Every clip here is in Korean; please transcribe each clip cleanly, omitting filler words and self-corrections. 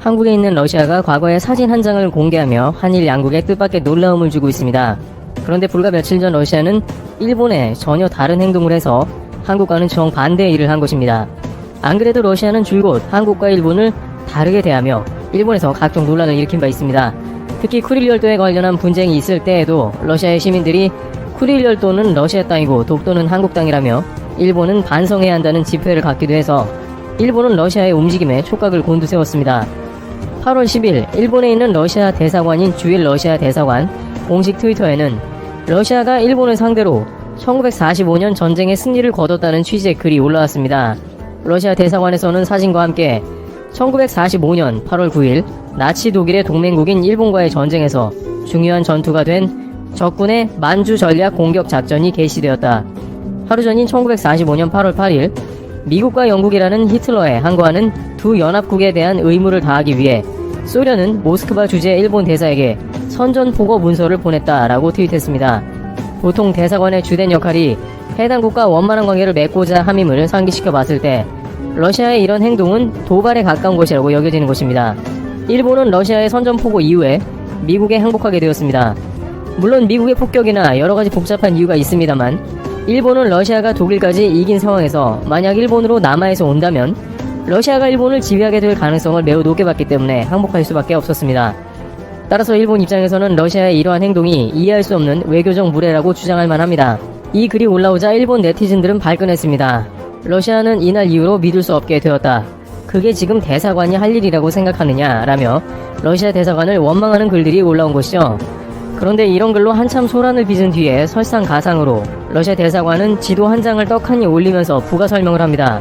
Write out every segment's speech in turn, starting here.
한국에 있는 러시아가 과거에 사진 한 장을 공개하며 한일 양국의 뜻밖의 놀라움을 주고 있습니다. 그런데 불과 며칠 전 러시아는 일본에 전혀 다른 행동을 해서 한국과는 정반대의 일을 한 것입니다. 안 그래도 러시아는 줄곧 한국과 일본을 다르게 대하며 일본에서 각종 논란을 일으킨 바 있습니다. 특히 쿠릴 열도에 관련한 분쟁이 있을 때에도 러시아의 시민들이 쿠릴 열도는 러시아 땅이고 독도는 한국 땅이라며 일본은 반성해야 한다는 집회를 갖기도 해서 일본은 러시아의 움직임에 촉각을 곤두세웠습니다. 8월 10일 일본에 있는 러시아 대사관인 주일 러시아 대사관 공식 트위터에는 러시아가 일본을 상대로 1945년 전쟁의 승리를 거뒀다는 취지의 글이 올라왔습니다. 러시아 대사관에서는 사진과 함께 1945년 8월 9일 나치 독일의 동맹국인 일본과의 전쟁에서 중요한 전투가 된 적군의 만주 전략 공격 작전이 개시되었다. 하루 전인 1945년 8월 8일 미국과 영국이라는 히틀러에 항거하는 두 연합국에 대한 의무를 다하기 위해 소련은 모스크바 주재 일본 대사에게 선전포고 문서를 보냈다라고 트윗했습니다. 보통 대사관의 주된 역할이 해당 국가 원만한 관계를 맺고자 함임을 상기시켜 봤을 때 러시아의 이런 행동은 도발에 가까운 것이라고 여겨지는 것입니다. 일본은 러시아의 선전포고 이후에 미국에 항복하게 되었습니다. 물론 미국의 폭격이나 여러가지 복잡한 이유가 있습니다만 일본은 러시아가 독일까지 이긴 상황에서 만약 일본으로 남하에서 온다면 러시아가 일본을 지휘하게 될 가능성을 매우 높게 봤기 때문에 항복할 수밖에 없었습니다. 따라서 일본 입장에서는 러시아의 이러한 행동이 이해할 수 없는 외교적 무례라고 주장할 만합니다. 이 글이 올라오자 일본 네티즌들은 발끈했습니다. 러시아는 이날 이후로 믿을 수 없게 되었다. 그게 지금 대사관이 할 일이라고 생각하느냐 라며 러시아 대사관을 원망하는 글들이 올라온 것이죠. 그런데 이런 글로 한참 소란을 빚은 뒤에 설상가상으로 러시아 대사관은 지도 한 장을 떡하니 올리면서 부가 설명을 합니다.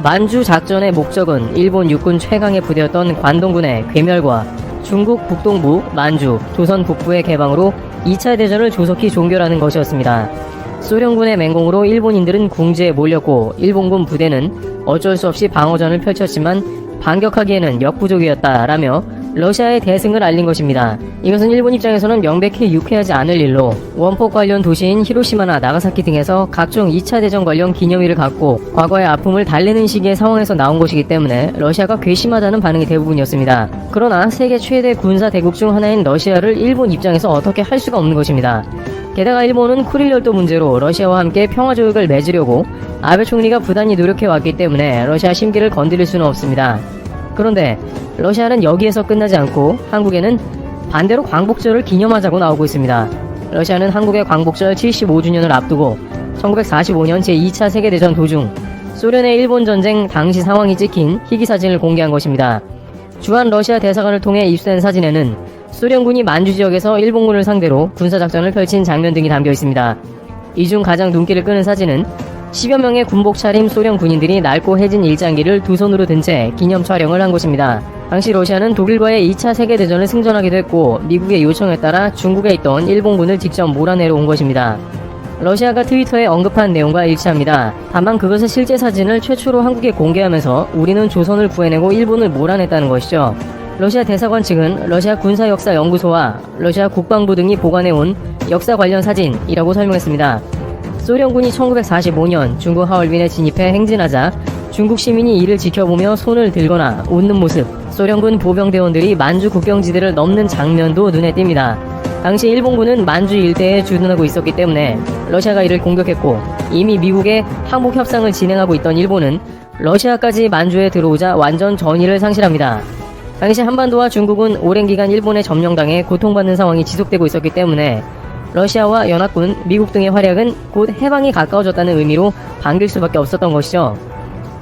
만주 작전의 목적은 일본 육군 최강의 부대였던 관동군의 괴멸과 중국 북동부, 만주, 조선 북부의 개방으로 2차 대전을 조속히 종결하는 것이었습니다. 소련군의 맹공으로 일본인들은 궁지에 몰렸고 일본군 부대는 어쩔 수 없이 방어전을 펼쳤지만 반격하기에는 역부족이었다라며 러시아의 대승을 알린 것입니다. 이것은 일본 입장에서는 명백히 유쾌하지 않을 일로 원폭 관련 도시인 히로시마나 나가사키 등에서 각종 2차 대전 관련 기념일을 갖고 과거의 아픔을 달래는 시기의 상황에서 나온 것이기 때문에 러시아가 괘씸하다는 반응이 대부분이었습니다. 그러나 세계 최대 군사 대국 중 하나인 러시아를 일본 입장에서 어떻게 할 수가 없는 것입니다. 게다가 일본은 쿠릴 열도 문제로 러시아와 함께 평화조약을 맺으려고 아베 총리가 부단히 노력해왔기 때문에 러시아 심기를 건드릴 수는 없습니다. 그런데 러시아는 여기에서 끝나지 않고 한국에는 반대로 광복절을 기념하자고 나오고 있습니다. 러시아는 한국의 광복절 75주년을 앞두고 1945년 제2차 세계대전 도중 소련의 일본 전쟁 당시 상황이 찍힌 희귀사진을 공개한 것입니다. 주한 러시아 대사관을 통해 입수된 사진에는 소련군이 만주 지역에서 일본군을 상대로 군사작전을 펼친 장면 등이 담겨 있습니다. 이 중 가장 눈길을 끄는 사진은 10여 명의 군복 차림 소련 군인들이 낡고 해진 일장기를 두 손으로 든 채 기념 촬영을 한 것입니다. 당시 러시아는 독일과의 2차 세계대전을 승전하기도 했고 미국의 요청에 따라 중국에 있던 일본군을 직접 몰아내려 온 것입니다. 러시아가 트위터에 언급한 내용과 일치합니다. 다만 그것의 실제 사진을 최초로 한국에 공개하면서 우리는 조선을 구해내고 일본을 몰아냈다는 것이죠. 러시아 대사관 측은 러시아 군사역사연구소와 러시아 국방부 등이 보관해온 역사 관련 사진이라고 설명했습니다. 소련군이 1945년 중국 하얼빈에 진입해 행진하자 중국 시민이 이를 지켜보며 손을 들거나 웃는 모습, 소련군 보병대원들이 만주 국경지대를 넘는 장면도 눈에 띕니다. 당시 일본군은 만주 일대에 주둔하고 있었기 때문에 러시아가 이를 공격했고 이미 미국의 항복 협상을 진행하고 있던 일본은 러시아까지 만주에 들어오자 완전 전의를 상실합니다. 당시 한반도와 중국은 오랜 기간 일본에 점령당해 고통받는 상황이 지속되고 있었기 때문에 러시아와 연합군, 미국 등의 활약은 곧 해방이 가까워졌다는 의미로 반길 수밖에 없었던 것이죠.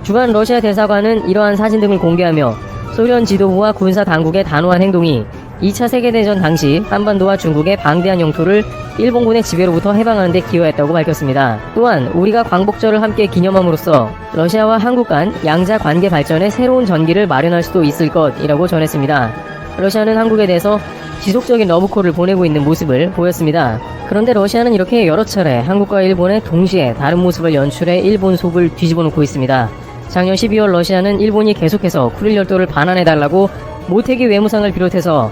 주한 러시아 대사관은 이러한 사진 등을 공개하며 소련 지도부와 군사 당국의 단호한 행동이 2차 세계대전 당시 한반도와 중국의 방대한 영토를 일본군의 지배로부터 해방하는 데 기여했다고 밝혔습니다. 또한 우리가 광복절을 함께 기념함으로써 러시아와 한국 간 양자 관계 발전에 새로운 전기를 마련할 수도 있을 것이라고 전했습니다. 러시아는 한국에 대해서 지속적인 러브콜을 보내고 있는 모습을 보였습니다. 그런데 러시아는 이렇게 여러 차례 한국과 일본의 동시에 다른 모습을 연출해 일본 속을 뒤집어 놓고 있습니다. 작년 12월 러시아는 일본이 계속해서 쿠릴 열도를 반환해달라고 모태기 외무상을 비롯해서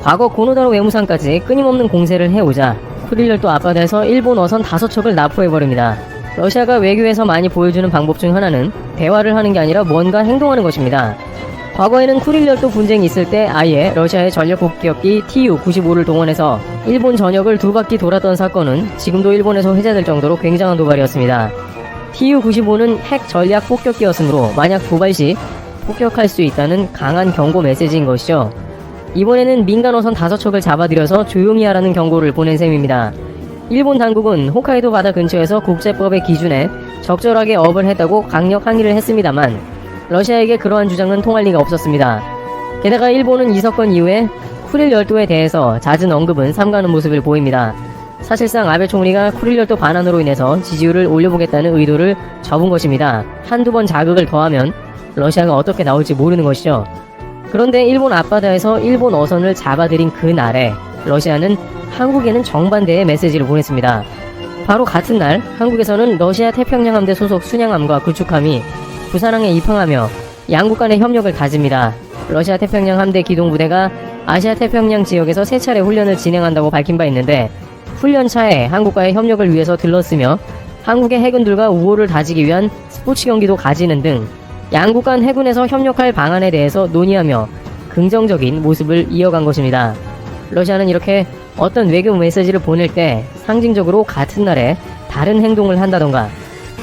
과거 고노다로 외무상까지 끊임없는 공세를 해오자 쿠릴 열도 앞바다에서 일본 어선 5척을 납포해버립니다. 러시아가 외교에서 많이 보여주는 방법 중 하나는 대화를 하는 게 아니라 뭔가 행동하는 것입니다. 과거에는 쿠릴 열도 분쟁이 있을 때 아예 러시아의 전력 폭격기 Tu-95를 동원해서 일본 전역을 두 바퀴 돌았던 사건은 지금도 일본에서 회자될 정도로 굉장한 도발이었습니다. Tu-95는 핵 전략 폭격기였으므로 만약 도발 시 폭격할 수 있다는 강한 경고 메시지인 것이죠. 이번에는 민간 어선 5척을 잡아들여서 조용히 하라는 경고를 보낸 셈입니다. 일본 당국은 홋카이도 바다 근처에서 국제법의 기준에 적절하게 업을 했다고 강력 항의를 했습니다만 러시아에게 그러한 주장은 통할 리가 없었습니다. 게다가 일본은 이 사건 이후에 쿠릴 열도에 대해서 잦은 언급은 삼가는 모습을 보입니다. 사실상 아베 총리가 쿠릴 열도 반환으로 인해서 지지율을 올려보겠다는 의도를 접은 것입니다. 한두 번 자극을 더하면 러시아가 어떻게 나올지 모르는 것이죠. 그런데 일본 앞바다에서 일본 어선을 잡아들인 그날에 러시아는 한국에는 정반대의 메시지를 보냈습니다. 바로 같은 날 한국에서는 러시아 태평양 함대 소속 순양함과 구축함이 부산항에 입항하며 양국 간의 협력을 다집니다. 러시아 태평양 함대 기동부대가 아시아 태평양 지역에서 3차례 훈련을 진행한다고 밝힌 바 있는데 훈련차에 한국과의 협력을 위해서 들렀으며 한국의 해군들과 우호를 다지기 위한 스포츠 경기도 가지는 등 양국 간 해군에서 협력할 방안에 대해서 논의하며 긍정적인 모습을 이어간 것입니다. 러시아는 이렇게 어떤 외교 메시지를 보낼 때 상징적으로 같은 날에 다른 행동을 한다던가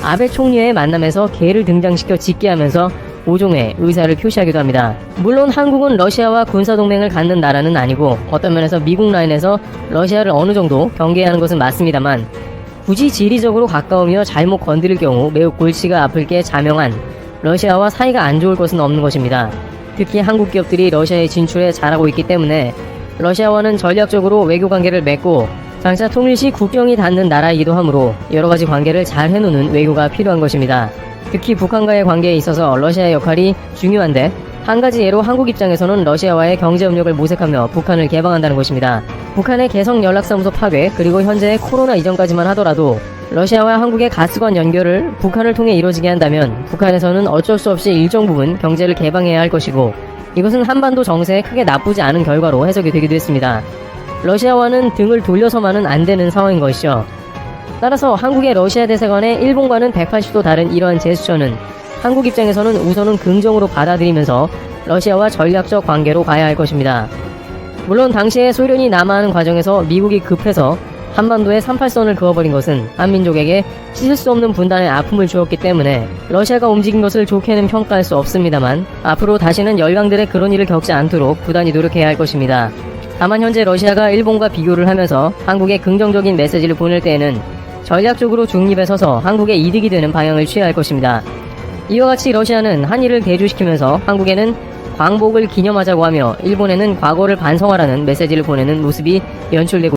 아베 총리의 만남에서 개를 등장시켜 징계하면서 모종의 의사를 표시하기도 합니다. 물론 한국은 러시아와 군사동맹을 갖는 나라는 아니고 어떤 면에서 미국 라인에서 러시아를 어느 정도 경계하는 것은 맞습니다만 굳이 지리적으로 가까우며 잘못 건드릴 경우 매우 골치가 아플 게 자명한 러시아와 사이가 안 좋을 것은 없는 것입니다. 특히 한국 기업들이 러시아의 진출에 잘하고 있기 때문에 러시아와는 전략적으로 외교 관계를 맺고 장차 통일 시 국경이 닿는 나라이기도 하므로 여러가지 관계를 잘 해놓는 외교가 필요한 것입니다. 특히 북한과의 관계에 있어서 러시아의 역할이 중요한데 한 가지 예로 한국 입장에서는 러시아와의 경제협력을 모색하며 북한을 개방한다는 것입니다. 북한의 개성연락사무소 파괴 그리고 현재의 코로나 이전까지만 하더라도 러시아와 한국의 가스관 연결을 북한을 통해 이루어지게 한다면 북한에서는 어쩔 수 없이 일정 부분 경제를 개방해야 할 것이고 이것은 한반도 정세에 크게 나쁘지 않은 결과로 해석이 되기도 했습니다. 러시아와는 등을 돌려서만은 안 되는 상황인 것이죠. 따라서 한국의 러시아 대사관의 일본과는 180도 다른 이러한 제스처는 한국 입장에서는 우선은 긍정으로 받아들이면서 러시아와 전략적 관계로 가야 할 것입니다. 물론 당시에 소련이 남하하는 과정에서 미국이 급해서 한반도에 38선을 그어버린 것은 한민족에게 씻을 수 없는 분단의 아픔을 주었기 때문에 러시아가 움직인 것을 좋게는 평가할 수 없습니다만 앞으로 다시는 열강들의 그런 일을 겪지 않도록 부단히 노력해야 할 것입니다. 다만 현재 러시아가 일본과 비교를 하면서 한국에 긍정적인 메시지를 보낼 때에는 전략적으로 중립에 서서 한국에 이득이 되는 방향을 취해야 할 것입니다. 이와 같이 러시아는 한일을 대조시키면서 한국에는 광복을 기념하자고 하며 일본에는 과거를 반성하라는 메시지를 보내는 모습이 연출되고